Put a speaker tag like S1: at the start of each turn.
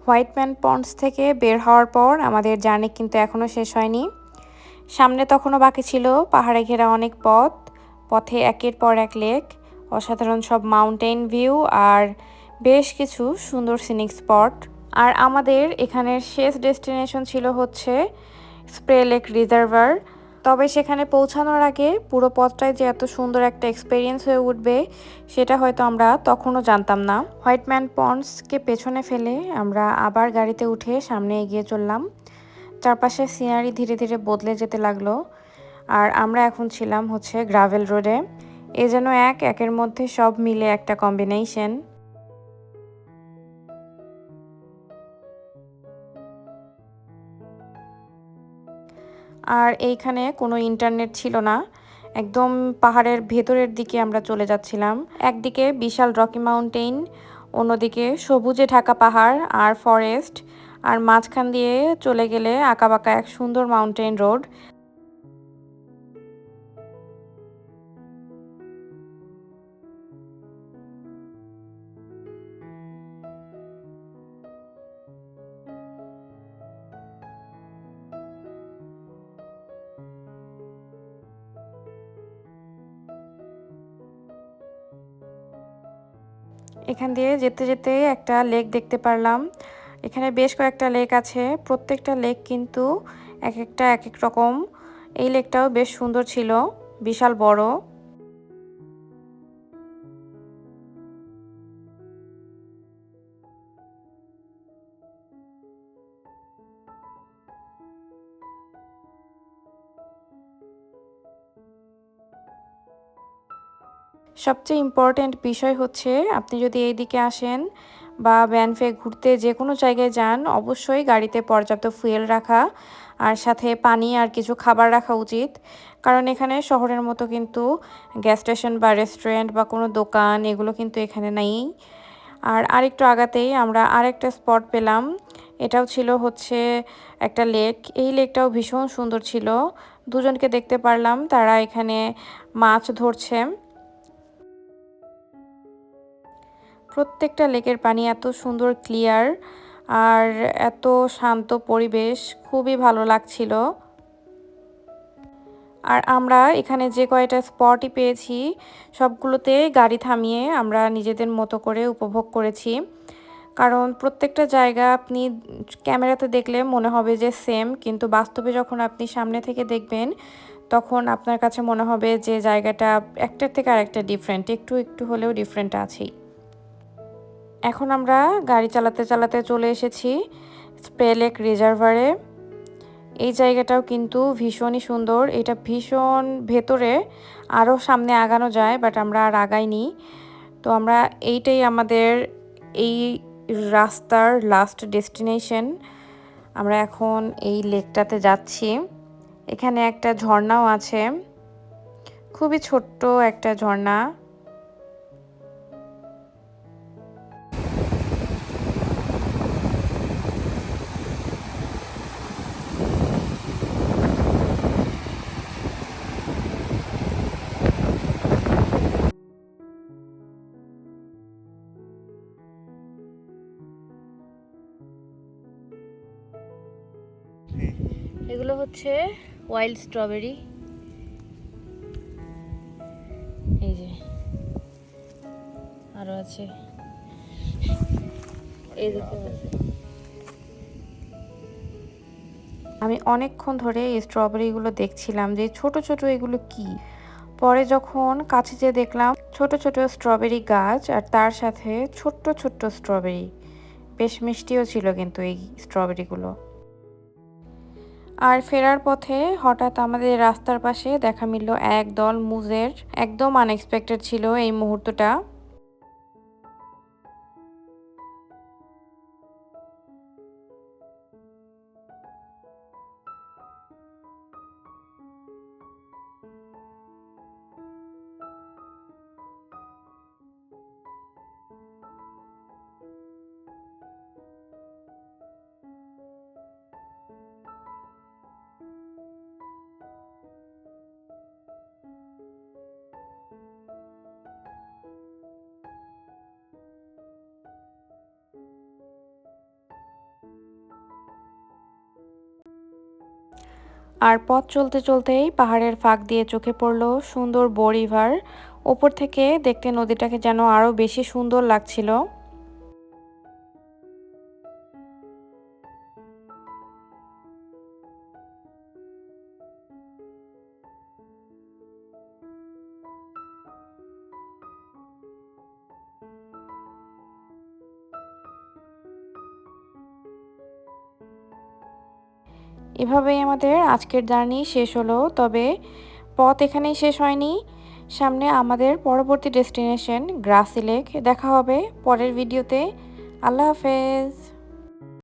S1: White man ponds থেকে বের হওয়ার পর আমাদের জার্নি কিন্তু এখনও শেষ হয়নি। সামনে তখনও বাকি ছিল পাহাড়ে ঘেরা অনেক পথ, পথে একের পর এক লেক, অসাধারণ সব মাউন্টেন ভিউ আর বেশ কিছু সুন্দর সিনিক স্পট। আর আমাদের এখানের শেষ ডেস্টিনেশন ছিল হচ্ছে স্প্রে লেক রিজার্ভার। তবে সেখানে পৌঁছানোর আগে পুরো পথটাই যে এত সুন্দর একটা এক্সপিরিয়েন্স হয়ে উঠবে সেটা হয়তো আমরা তখনও জানতাম না। হোয়াইট ম্যান পন্ডসকে পেছনে ফেলে আমরা আবার গাড়িতে উঠে সামনে এগিয়ে চললাম। চারপাশে সিনারি ধীরে ধীরে বদলে যেতে লাগলো। আর আমরা এখন ছিলাম হচ্ছে গ্রাভেল রোডে। এ যেন একের মধ্যে সব মিলে একটা কম্বিনেশন। আর এইখানে কোনো ইন্টারনেট ছিল না, একদম পাহাড়ের ভেতরের দিকে আমরা চলে যাচ্ছিলাম। একদিকে বিশাল রকি মাউন্টেন, অন্যদিকে সবুজে ঢাকা পাহাড় আর ফরেস্ট, আর মাঝখান দিয়ে চলে গেলে আঁকাবাঁকা এক সুন্দর মাউন্টেন রোড। এখান দিয়ে যেতে যেতে একটা লেক দেখতে পারলাম। এখানে বেশ কয়েকটা লেক আছে, প্রত্যেকটা লেক কিন্তু এক একটা এক এক রকম। এই লেকটাও বেশ সুন্দর ছিল, বিশাল বড়। সবচেয়ে ইম্পর্ট্যান্ট বিষয় হচ্ছে আপনি যদি এইদিকে আসেন বা ব্যানফে ঘুরতে যে কোনো জায়গায় যান, অবশ্যই গাড়িতে পর্যাপ্ত ফুয়েল রাখা আর সাথে পানি আর কিছু খাবার রাখা উচিত। কারণ এখানে শহরের মতো কিন্তু গ্যাস স্টেশন বা রেস্টুরেন্ট বা কোনো দোকান এগুলো কিন্তু এখানে নেই। আর আরেকটু আগাতেই আমরা আরেকটা স্পট পেলাম, এটাও ছিল হচ্ছে একটা লেক। এই লেকটাও ভীষণ সুন্দর ছিল, দুজনকে দেখতে পারলাম তারা এখানে মাছ ধরছে। প্রত্যেকটা লেকের পানি এত সুন্দর ক্লিয়ার আর এত শান্ত পরিবেশ, খুবই ভালো লাগছিল। আর আমরা এখানে যে কয়টা স্পটই পেয়েছি সবগুলোতে গাড়ি থামিয়ে আমরা নিজেদের মতো করে উপভোগ করেছি। কারণ প্রত্যেকটা জায়গা আপনি ক্যামেরাতে দেখলে মনে হবে যে সেম, কিন্তু বাস্তবে যখন আপনি সামনে থেকে দেখবেন তখন আপনার কাছে মনে হবে যে জায়গাটা একটার থেকে আরেকটা ডিফারেন্ট, একটু একটু হলেও ডিফারেন্ট আছেই। এখন আমরা গাড়ি চালাতে চালাতে চলে এসেছি স্প্রে লেক রিজার্ভারে। এই জায়গাটাও কিন্তু ভীষণই সুন্দর, এটা ভীষণ ভেতরে, আরও সামনে আগানো যায় বাট আমরা আর আগাইনি। তো আমরা এইটাই আমাদের এই রাস্তার লাস্ট ডেস্টিনেশন। আমরা এখন এই লেকটাতে যাচ্ছি। এখানে একটা ঝর্ণাও আছে, খুবই ছোট্ট একটা ঝর্ণা। এগুলো হচ্ছে ওয়াইল্ড স্ট্রবেরি, এই যে আরো আছে, এই দেখতে পাচ্ছেন। আমি অনেকক্ষণ ধরে এই স্ট্রবেরিগুলো দেখছিলাম যে ছোট ছোট এগুলো কি। পরে যখন কাছে যেয়ে দেখলাম ছোট ছোট স্ট্রবেরি গাছ আর তার সাথে ছোট্ট ছোট্ট স্ট্রবেরি, বেশ মিষ্টিও ছিল কিন্তু এই স্ট্রবেরিগুলো। আর ফেরার পথে হঠাৎ আমাদের রাস্তার পাশে দেখা মিলল একদল মুজের। একদম আনএক্সপেক্টেড ছিল এই মুহূর্তটা। আর পথ চলতে চলতেই পাহাড়ের ফাঁক দিয়ে চোখে পড়ল সুন্দর বো রিভার। ওপর থেকে দেখতে নদীটাকে যেন আরও বেশি সুন্দর লাগছিল। এভাবেই আমাদের আজকের জার্নি শেষ হলো। তবে পথ এখানেই শেষ হয়নি। সামনে আমাদের পরবর্তী ডেস্টিনেশন গ্রাসি লেক। দেখা হবে পরের ভিডিওতে। আল্লাহ হাফেজ।